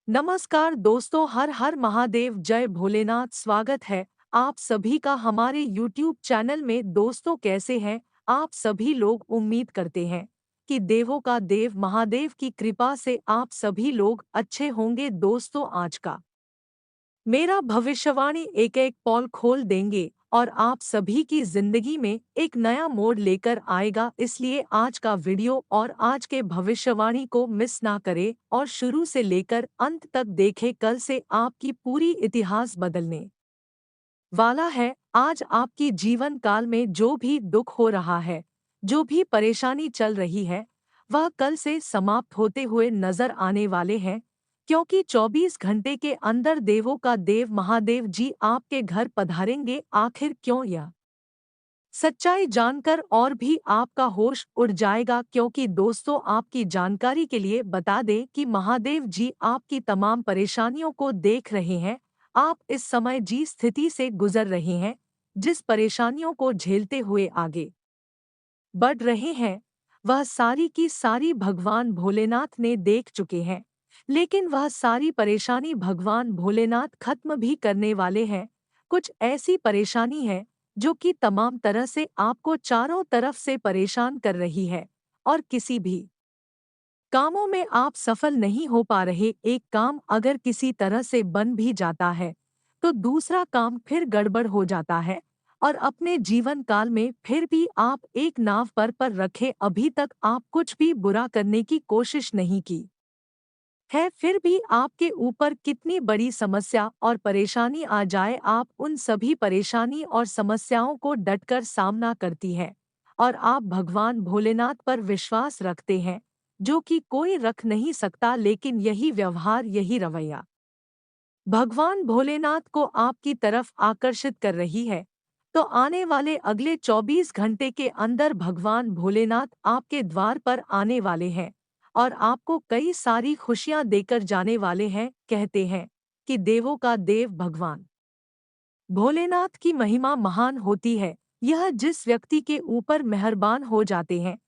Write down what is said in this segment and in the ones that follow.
नमस्कार दोस्तों, हर हर महादेव, जय भोलेनाथ। स्वागत है आप सभी का हमारे YouTube चैनल में। दोस्तों, कैसे हैं आप सभी लोग? उम्मीद करते हैं कि देवों का देव महादेव की कृपा से आप सभी लोग अच्छे होंगे। दोस्तों, आज का मेरा भविष्यवाणी एक एक पॉल खोल देंगे और आप सभी की जिंदगी में एक नया मोड़ लेकर आएगा। इसलिए आज का वीडियो और आज के भविष्यवाणी को मिस ना करें और शुरू से लेकर अंत तक देखें। कल से आपकी पूरी इतिहास बदलने वाला है। आज आपकी जीवन काल में जो भी दुख हो रहा है, जो भी परेशानी चल रही है, वह कल से समाप्त होते हुए नजर आने वाले हैं, क्योंकि 24 घंटे के अंदर देवों का देव महादेव जी आपके घर पधारेंगे। आखिर क्यों? यह सच्चाई जानकर और भी आपका होश उड़ जाएगा, क्योंकि दोस्तों, आपकी जानकारी के लिए बता दें कि महादेव जी आपकी तमाम परेशानियों को देख रहे हैं। आप इस समय जिस स्थिति से गुजर रहे हैं, जिस परेशानियों को झेलते हुए आगे बढ़ रहे हैं, वह सारी की सारी भगवान भोलेनाथ ने देख चुके हैं। लेकिन वह सारी परेशानी भगवान भोलेनाथ खत्म भी करने वाले हैं। कुछ ऐसी परेशानी है जो कि तमाम तरह से आपको चारों तरफ से परेशान कर रही है, और किसी भी कामों में आप सफल नहीं हो पा रहे। एक काम अगर किसी तरह से बन भी जाता है, तो दूसरा काम फिर गड़बड़ हो जाता है, और अपने जीवन काल में फिर भी आप एक नाव पर रखे। अभी तक आप कुछ भी बुरा करने की कोशिश नहीं की है, फिर भी आपके ऊपर कितनी बड़ी समस्या और परेशानी आ जाए, आप उन सभी परेशानी और समस्याओं को डटकर सामना करती है। और आप भगवान भोलेनाथ पर विश्वास रखते हैं, जो कि कोई रख नहीं सकता। लेकिन यही व्यवहार, यही रवैया भगवान भोलेनाथ को आपकी तरफ आकर्षित कर रही है। तो आने वाले अगले 24 घंटे के अंदर भगवान भोलेनाथ आपके द्वार पर आने वाले हैं और आपको कई सारी खुशियां देकर जाने वाले हैं। कहते हैं कि देवों का देव भगवान भोलेनाथ की महिमा महान होती है। यह जिस व्यक्ति के ऊपर मेहरबान हो जाते हैं,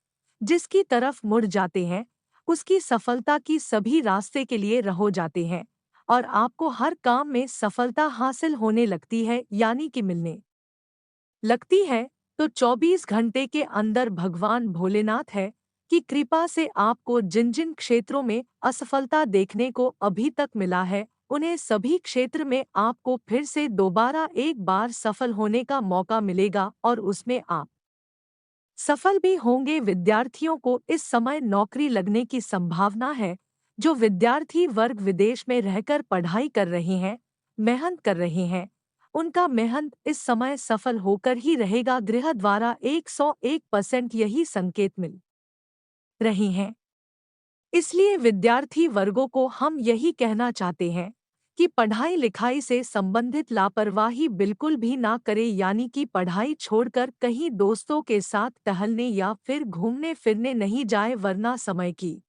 जिसकी तरफ मुड़ जाते हैं, उसकी सफलता की सभी रास्ते के लिए रहो जाते हैं, और आपको हर काम में सफलता हासिल होने लगती है, यानी कि मिलने लगती है। तो 24 घंटे के अंदर भगवान भोलेनाथ है कि कृपा से आपको जिन जिन क्षेत्रों में असफलता देखने को अभी तक मिला है, उन्हें सभी क्षेत्र में आपको फिर से दोबारा एक बार सफल होने का मौका मिलेगा, और उसमें आप सफल भी होंगे। विद्यार्थियों को इस समय नौकरी लगने की संभावना है। जो विद्यार्थी वर्ग विदेश में रहकर पढ़ाई कर रहे हैं, मेहनत कर रहे हैं, उनका मेहनत इस समय सफल होकर ही रहेगा। गृह द्वारा 101% यही संकेत मिल रहे हैं। इसलिए विद्यार्थी वर्गों को हम यही कहना चाहते हैं कि पढ़ाई लिखाई से संबंधित लापरवाही बिल्कुल भी ना करें, यानी कि पढ़ाई छोड़कर कहीं दोस्तों के साथ टहलने या फिर घूमने फिरने नहीं जाए, वरना समय की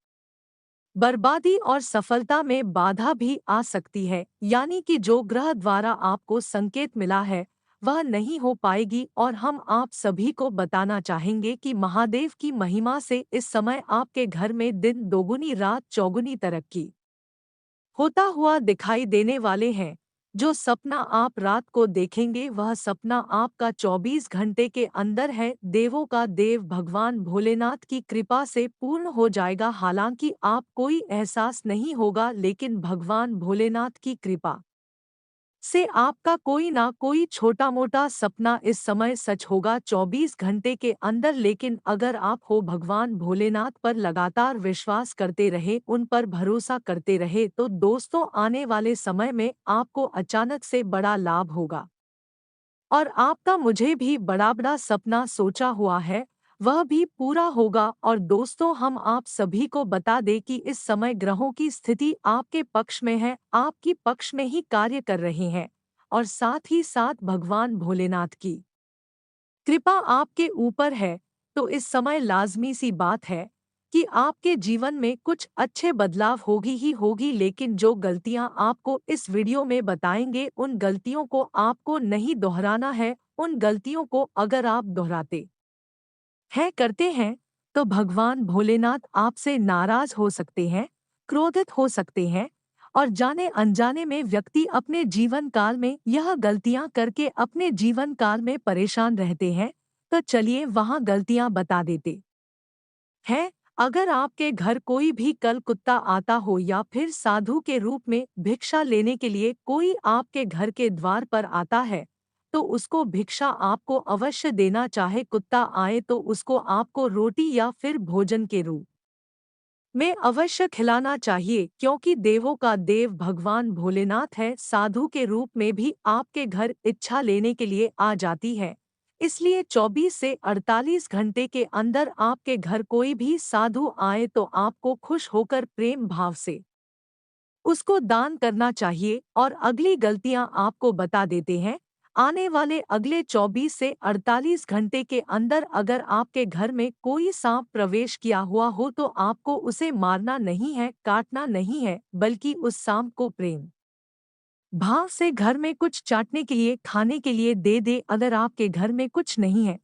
बर्बादी और सफलता में बाधा भी आ सकती है। यानी कि जो ग्रह द्वारा आपको संकेत मिला है, वह नहीं हो पाएगी। और हम आप सभी को बताना चाहेंगे कि महादेव की महिमा से इस समय आपके घर में दिन दोगुनी रात चौगुनी तरक्की होता हुआ दिखाई देने वाले हैं। जो सपना आप रात को देखेंगे, वह सपना आपका 24 घंटे के अंदर है, देवों का देव भगवान भोलेनाथ की कृपा से पूर्ण हो जाएगा। हालांकि आप कोई एहसास नहीं होगा, लेकिन भगवान भोलेनाथ की कृपा से आपका कोई ना कोई छोटा मोटा सपना इस समय सच होगा 24 घंटे के अंदर। लेकिन अगर आप हो भगवान भोलेनाथ पर लगातार विश्वास करते रहे, उन पर भरोसा करते रहे, तो दोस्तों, आने वाले समय में आपको अचानक से बड़ा लाभ होगा। और आपका मुझे भी बड़ा बड़ा सपना सोचा हुआ है, वह भी पूरा होगा। और दोस्तों, हम आप सभी को बता दें कि इस समय ग्रहों की स्थिति आपके पक्ष में है, आपकी पक्ष में ही कार्य कर रहे हैं, और साथ ही साथ भगवान भोलेनाथ की कृपा आपके ऊपर है। तो इस समय लाजमी सी बात है कि आपके जीवन में कुछ अच्छे बदलाव होगी ही होगी। लेकिन जो गलतियां आपको इस वीडियो में बताएंगे, उन गलतियों को आपको नहीं दोहराना है। उन गलतियों को अगर आप दोहराते करते हैं, तो भगवान भोलेनाथ आपसे नाराज हो सकते हैं, क्रोधित हो सकते हैं, और जाने अनजाने में व्यक्ति अपने जीवन काल में यह गलतियां करके अपने जीवन काल में परेशान रहते हैं। तो चलिए वहां गलतियां बता देते हैं। अगर आपके घर कोई भी कल कुत्ता आता हो या फिर साधु के रूप में भिक्षा लेने के लिए कोई आपके घर के द्वार पर आता है, तो उसको भिक्षा आपको अवश्य देना। चाहे कुत्ता आए तो उसको आपको रोटी या फिर भोजन के रूप में अवश्य खिलाना चाहिए, क्योंकि देवों का देव भगवान भोलेनाथ है। साधु के रूप में भी आपके घर इच्छा लेने के लिए आ जाती है। इसलिए 24 से 48 घंटे के अंदर आपके घर कोई भी साधु आए तो आपको खुश होकर प्रेम भाव से उसको दान करना चाहिए। और अगली गलतियां आपको बता देते हैं। आने वाले अगले 24 से 48 घंटे के अंदर अगर आपके घर में कोई सांप प्रवेश किया हुआ हो तो आपको उसे मारना नहीं है, काटना नहीं है, बल्कि उस सांप को प्रेम भाव से घर में कुछ चाटने के लिए, खाने के लिए दे दे। अगर आपके घर में कुछ नहीं है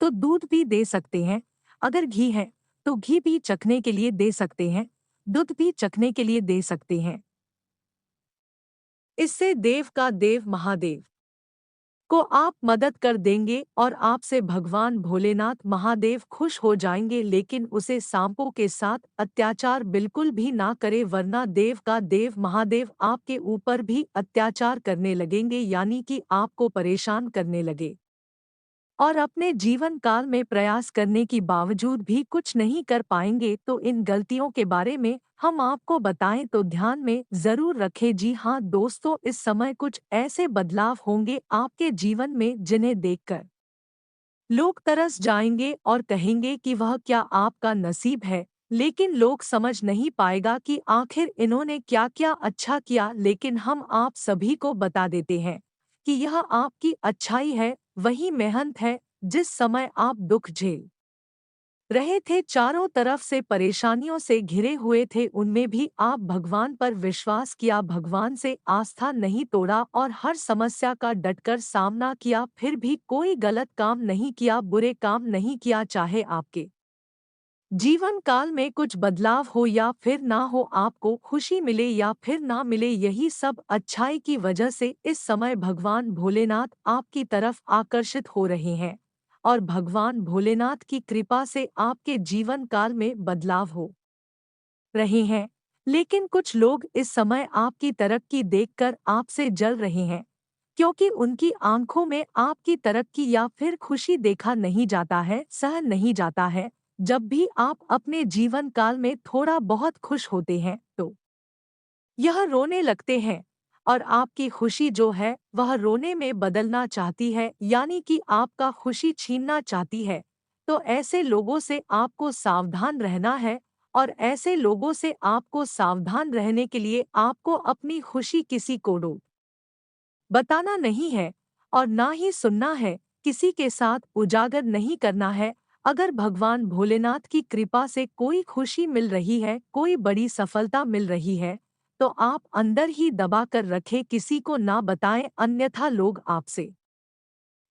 तो दूध भी दे सकते हैं। अगर घी है तो घी भी चखने के लिए दे सकते हैं, दूध भी चखने के लिए दे सकते हैं। इससे देव का देव महादेव को आप मदद कर देंगे और आपसे भगवान भोलेनाथ महादेव खुश हो जाएंगे। लेकिन उसे सांपों के साथ अत्याचार बिल्कुल भी ना करे, वरना देव का देव महादेव आपके ऊपर भी अत्याचार करने लगेंगे, यानी कि आपको परेशान करने लगे। और अपने जीवन काल में प्रयास करने की बावजूद भी कुछ नहीं कर पाएंगे। तो इन गलतियों के बारे में हम आपको बताएं तो ध्यान में जरूर रखें। जी हाँ दोस्तों, इस समय कुछ ऐसे बदलाव होंगे आपके जीवन में जिन्हें देखकर लोग तरस जाएंगे और कहेंगे कि वह क्या आपका नसीब है। लेकिन लोग समझ नहीं पाएगा कि आखिर इन्होंने क्या क्या अच्छा किया। लेकिन हम आप सभी को बता देते हैं कि यह आपकी अच्छाई है, वही मेहनत है। जिस समय आप दुख झेल रहे थे, चारों तरफ से परेशानियों से घिरे हुए थे, उनमें भी आप भगवान पर विश्वास किया, भगवान से आस्था नहीं तोड़ा और हर समस्या का डटकर सामना किया। फिर भी कोई गलत काम नहीं किया, बुरे काम नहीं किया। चाहे आपके जीवन काल में कुछ बदलाव हो या फिर ना हो, आपको खुशी मिले या फिर ना मिले, यही सब अच्छाई की वजह से इस समय भगवान भोलेनाथ आपकी तरफ आकर्षित हो रहे हैं। और भगवान भोलेनाथ की कृपा से आपके जीवन काल में बदलाव हो रहे हैं। लेकिन कुछ लोग इस समय आपकी तरक्की देखकर आपसे जल रहे हैं, क्योंकि उनकी आंखों में आपकी तरक्की या फिर खुशी देखा नहीं जाता है, सहन नहीं जाता है। जब भी आप अपने जीवन काल में थोड़ा बहुत खुश होते हैं तो यह रोने लगते हैं, और आपकी खुशी जो है वह रोने में बदलना चाहती है, यानी कि आपका खुशी छीनना चाहती है। तो ऐसे लोगों से आपको सावधान रहना है। और ऐसे लोगों से आपको सावधान रहने के लिए आपको अपनी खुशी किसी को बताना नहीं है और ना ही सुनना है, किसी के साथ उजागर नहीं करना है। अगर भगवान भोलेनाथ की कृपा से कोई खुशी मिल रही है, कोई बड़ी सफलता मिल रही है, तो आप अंदर ही दबा कर रखें, किसी को ना बताएं, अन्यथा लोग आपसे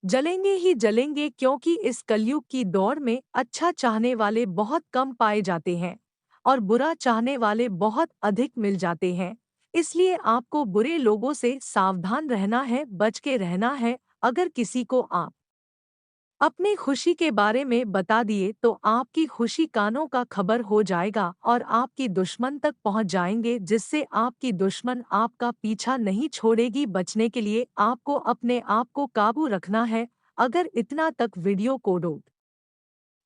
जलेंगे ही जलेंगे। क्योंकि इस कलयुग की दौड़ में अच्छा चाहने वाले बहुत कम पाए जाते हैं और बुरा चाहने वाले बहुत अधिक मिल जाते हैं। इसलिए आपको बुरे लोगों से सावधान रहना है, बच के रहना है। अगर किसी को आप अपनी खुशी के बारे में बता दिए तो आपकी खुशी कानों का खबर हो जाएगा और आपकी दुश्मन तक पहुंच जाएंगे, जिससे आपकी दुश्मन आपका पीछा नहीं छोड़ेगी। बचने के लिए आपको अपने आप को काबू रखना है। अगर इतना तक वीडियो को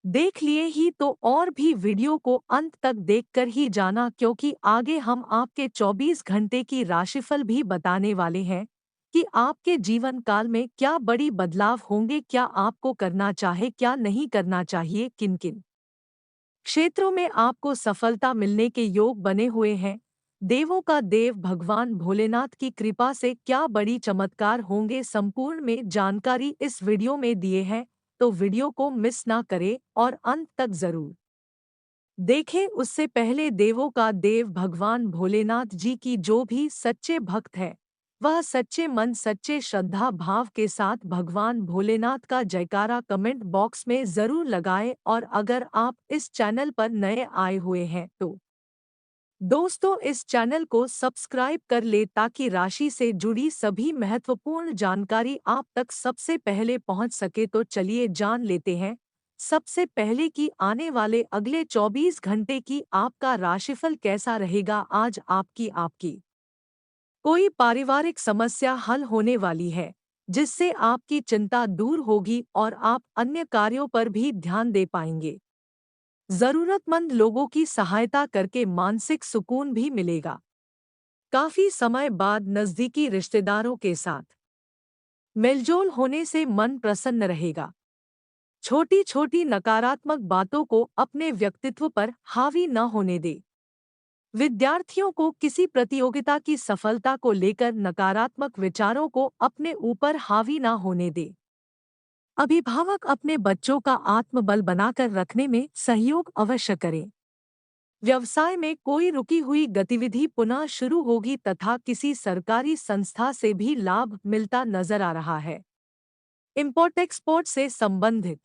देख लिए ही तो और भी वीडियो को अंत तक देखकर ही जाना, क्योंकि आगे हम आपके 24 घंटे की राशिफल भी बताने वाले हैं कि आपके जीवन काल में क्या बड़ी बदलाव होंगे, क्या आपको करना चाहे, क्या नहीं करना चाहिए, किन किन क्षेत्रों में आपको सफलता मिलने के योग बने हुए हैं। देवों का देव भगवान भोलेनाथ की कृपा से क्या बड़ी चमत्कार होंगे, संपूर्ण में जानकारी इस वीडियो में दिए हैं। तो वीडियो को मिस ना करें और अंत तक जरूर देखें। उससे पहले देवों का देव भगवान भोलेनाथ जी की जो भी सच्चे भक्त है, वह सच्चे मन सच्चे श्रद्धा भाव के साथ भगवान भोलेनाथ का जयकारा कमेंट बॉक्स में जरूर लगाएं। और अगर आप इस चैनल पर नए आए हुए हैं तो दोस्तों, इस चैनल को सब्सक्राइब कर ले ताकि राशि से जुड़ी सभी महत्वपूर्ण जानकारी आप तक सबसे पहले पहुंच सके। तो चलिए जान लेते हैं सबसे पहले कि आने वाले अगले 24 घंटे की आपका राशिफल कैसा रहेगा। आज आपकी कोई पारिवारिक समस्या हल होने वाली है, जिससे आपकी चिंता दूर होगी और आप अन्य कार्यों पर भी ध्यान दे पाएंगे। जरूरतमंद लोगों की सहायता करके मानसिक सुकून भी मिलेगा। काफी समय बाद नजदीकी रिश्तेदारों के साथ मेलजोल होने से मन प्रसन्न रहेगा। छोटी छोटी नकारात्मक बातों को अपने व्यक्तित्व पर हावी न होने दे। विद्यार्थियों को किसी प्रतियोगिता की सफलता को लेकर नकारात्मक विचारों को अपने ऊपर हावी न होने दे। अभिभावक अपने बच्चों का आत्मबल बनाकर रखने में सहयोग अवश्य करें। व्यवसाय में कोई रुकी हुई गतिविधि पुनः शुरू होगी तथा किसी सरकारी संस्था से भी लाभ मिलता नजर आ रहा है। इंपोर्ट एक्सपोर्ट से संबंधित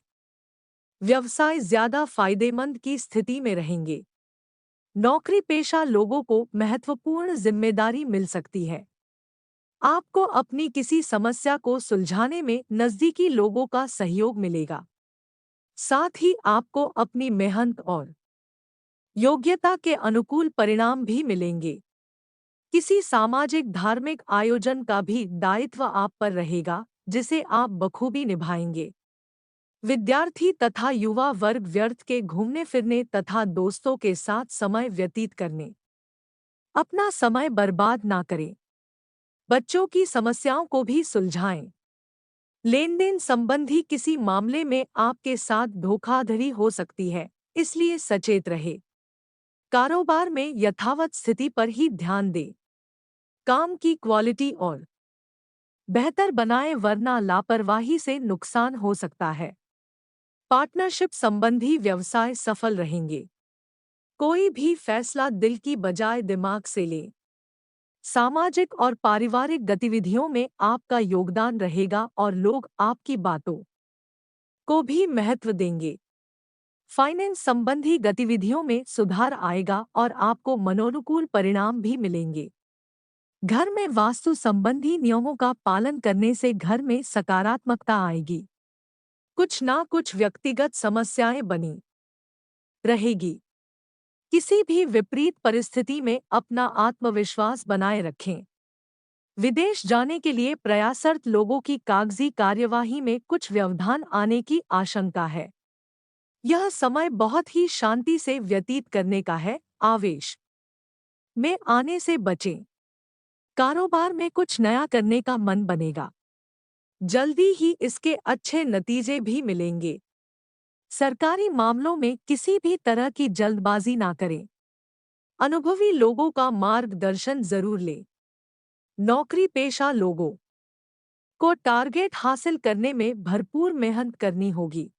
व्यवसाय ज्यादा फायदेमंद की स्थिति में रहेंगे। नौकरी पेशा लोगों को महत्वपूर्ण जिम्मेदारी मिल सकती है। आपको अपनी किसी समस्या को सुलझाने में नजदीकी लोगों का सहयोग मिलेगा। साथ ही आपको अपनी मेहनत और योग्यता के अनुकूल परिणाम भी मिलेंगे। किसी सामाजिक धार्मिक आयोजन का भी दायित्व आप पर रहेगा, जिसे आप बखूबी निभाएंगे। विद्यार्थी तथा युवा वर्ग व्यर्थ के घूमने फिरने तथा दोस्तों के साथ समय व्यतीत करने अपना समय बर्बाद ना करें। बच्चों की समस्याओं को भी सुलझाएं। लेन देन संबंधी किसी मामले में आपके साथ धोखाधड़ी हो सकती है, इसलिए सचेत रहे। कारोबार में यथावत स्थिति पर ही ध्यान दें। काम की क्वालिटी और बेहतर बनाएं, वरना लापरवाही से नुकसान हो सकता है। पार्टनरशिप संबंधी व्यवसाय सफल रहेंगे। कोई भी फैसला दिल की बजाय दिमाग से लें। सामाजिक और पारिवारिक गतिविधियों में आपका योगदान रहेगा और लोग आपकी बातों को भी महत्व देंगे। फाइनेंस संबंधी गतिविधियों में सुधार आएगा और आपको मनोनुकूल परिणाम भी मिलेंगे। घर में वास्तु संबंधी नियमों का पालन करने से घर में सकारात्मकता आएगी। कुछ ना कुछ व्यक्तिगत समस्याएं बनी रहेगी। किसी भी विपरीत परिस्थिति में अपना आत्मविश्वास बनाए रखें। विदेश जाने के लिए प्रयासरत लोगों की कागजी कार्यवाही में कुछ व्यवधान आने की आशंका है। यह समय बहुत ही शांति से व्यतीत करने का है। आवेश में आने से बचें। कारोबार में कुछ नया करने का मन बनेगा। जल्दी ही इसके अच्छे नतीजे भी मिलेंगे। सरकारी मामलों में किसी भी तरह की जल्दबाजी ना करें। अनुभवी लोगों का मार्गदर्शन जरूर लें। नौकरी पेशा लोगों को टारगेट हासिल करने में भरपूर मेहनत करनी होगी।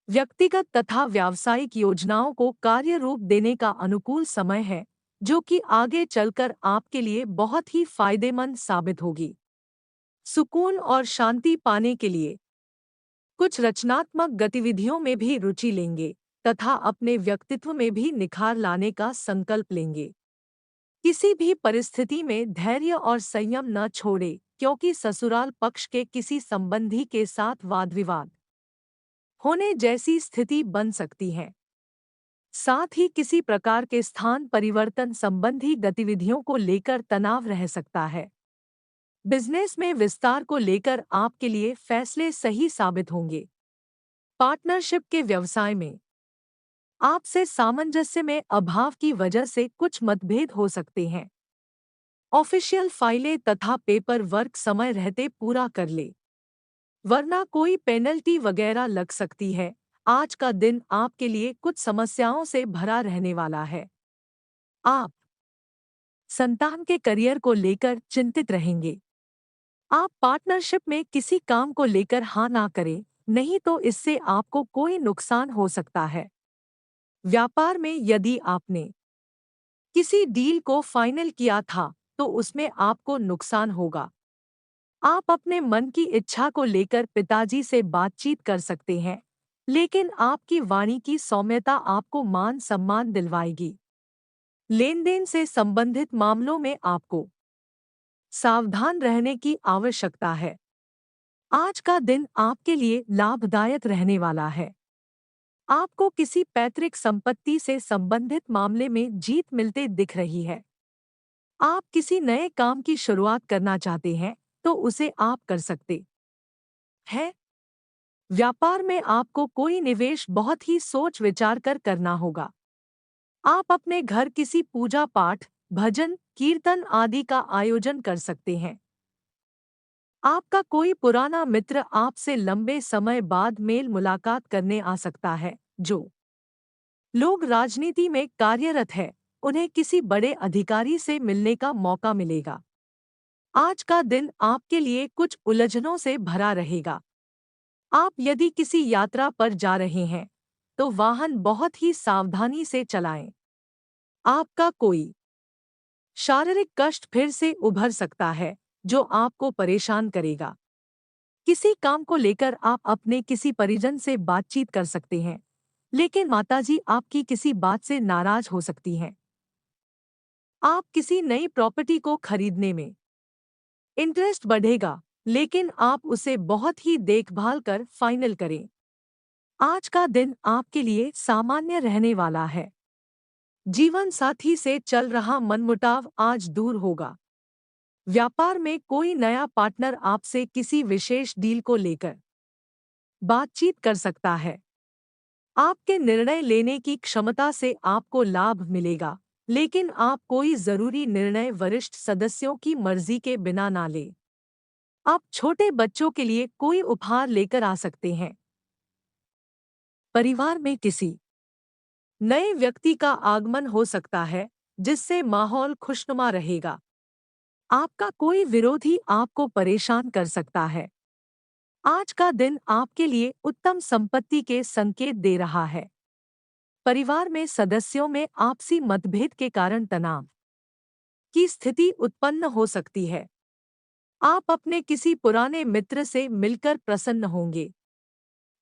व्यक्तिगत तथा व्यावसायिक योजनाओं को कार्य रूप देने का अनुकूल समय है, जो कि आगे चलकर आपके लिए बहुत ही फायदेमंद साबित होगी। सुकून और शांति पाने के लिए कुछ रचनात्मक गतिविधियों में भी रुचि लेंगे तथा अपने व्यक्तित्व में भी निखार लाने का संकल्प लेंगे। किसी भी परिस्थिति में धैर्य और संयम न छोड़े, क्योंकि ससुराल पक्ष के किसी संबंधी के साथ वाद विवाद होने जैसी स्थिति बन सकती है। साथ ही किसी प्रकार के स्थान परिवर्तन संबंधी गतिविधियों को लेकर तनाव रह सकता है। बिजनेस में विस्तार को लेकर आपके लिए फैसले सही साबित होंगे। पार्टनरशिप के व्यवसाय में आपसे सामंजस्य में अभाव की वजह से कुछ मतभेद हो सकते हैं। ऑफिशियल फाइलें तथा पेपर वर्क समय रहते पूरा कर ले, वरना कोई पेनल्टी वगैरह लग सकती है। आज का दिन आपके लिए कुछ समस्याओं से भरा रहने वाला है। आप संतान के करियर को लेकर चिंतित रहेंगे। आप पार्टनरशिप में किसी काम को लेकर हाँ ना करें, नहीं तो इससे आपको कोई नुकसान हो सकता है। व्यापार में यदि आपने किसी डील को फाइनल किया था, तो उसमें आपको नुकसान होगा। आप अपने मन की इच्छा को लेकर पिताजी से बातचीत कर सकते हैं, लेकिन आपकी वाणी की सौम्यता आपको मान सम्मान दिलवाएगी। लेन-देन से संबंधित मामलों में आपको सावधान रहने की आवश्यकता है। आज का दिन आपके लिए लाभदायक रहने वाला है। आपको किसी पैतृक संपत्ति से संबंधित मामले में जीत मिलते दिख रही है। आप किसी नए काम की शुरुआत करना चाहते हैं, तो उसे आप कर सकते हैं। व्यापार में आपको कोई निवेश बहुत ही सोच विचार कर करना होगा। आप अपने घर किसी पूजा पाठ, भजन, कीर्तन आदि का आयोजन कर सकते हैं। आपका कोई पुराना मित्र आपसे लंबे समय बाद मेल मुलाकात करने आ सकता है। जो लोग राजनीति में कार्यरत हैं, उन्हें किसी बड़े अधिकारी से मिलने का मौका मिलेगा। आज का दिन आपके लिए कुछ उलझनों से भरा रहेगा। आप यदि किसी यात्रा पर जा रहे हैं, तो वाहन बहुत ही सावधानी से चलाएं। आपका कोई शारीरिक कष्ट फिर से उभर सकता है, जो आपको परेशान करेगा। किसी काम को लेकर आप अपने किसी परिजन से बातचीत कर सकते हैं, लेकिन माताजी आपकी किसी बात से नाराज हो सकती हैं। आप किसी नई प्रॉपर्टी को खरीदने में इंटरेस्ट बढ़ेगा, लेकिन आप उसे बहुत ही देखभाल कर फाइनल करें। आज का दिन आपके लिए सामान्य रहने वाला है। जीवन साथी से चल रहा मनमुटाव आज दूर होगा। व्यापार में कोई नया पार्टनर आपसे किसी विशेष डील को लेकर बातचीत कर सकता है। आपके निर्णय लेने की क्षमता से आपको लाभ मिलेगा, लेकिन आप कोई जरूरी निर्णय वरिष्ठ सदस्यों की मर्जी के बिना ना लें। आप छोटे बच्चों के लिए कोई उपहार लेकर आ सकते हैं। परिवार में किसी नए व्यक्ति का आगमन हो सकता है, जिससे माहौल खुशनुमा रहेगा। आपका कोई विरोधी आपको परेशान कर सकता है। आज का दिन आपके लिए उत्तम संपत्ति के संकेत दे रहा है। परिवार में सदस्यों में आपसी मतभेद के कारण तनाव की स्थिति उत्पन्न हो सकती है। आप अपने किसी पुराने मित्र से मिलकर प्रसन्न होंगे।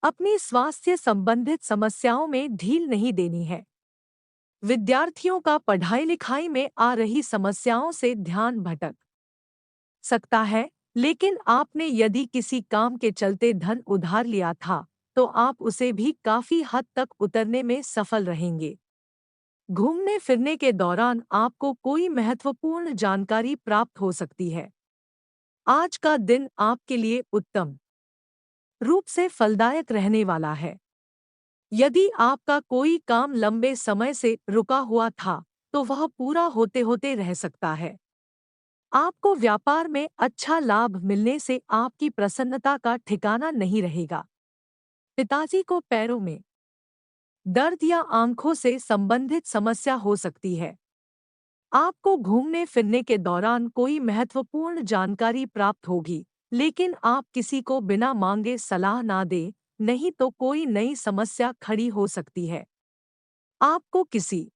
अपनी स्वास्थ्य संबंधित समस्याओं में ढील नहीं देनी है। विद्यार्थियों का पढ़ाई लिखाई में आ रही समस्याओं से ध्यान भटक सकता है, लेकिन आपने यदि किसी काम के चलते धन उधार लिया था, तो आप उसे भी काफी हद तक उतरने में सफल रहेंगे। घूमने फिरने के दौरान आपको कोई महत्वपूर्ण जानकारी प्राप्त हो सकती है। आज का दिन आपके लिए उत्तम रूप से फलदायक रहने वाला है। यदि आपका कोई काम लंबे समय से रुका हुआ था, तो वह पूरा होते होते रह सकता है। आपको व्यापार में अच्छा लाभ मिलने से आपकी प्रसन्नता का ठिकाना नहीं रहेगा। पिताजी को पैरों में दर्द या आंखों से संबंधित समस्या हो सकती है। आपको घूमने फिरने के दौरान कोई महत्वपूर्ण जानकारी प्राप्त होगी, लेकिन आप किसी को बिना मांगे सलाह ना दें, नहीं तो कोई नई समस्या खड़ी हो सकती है। आपको किसी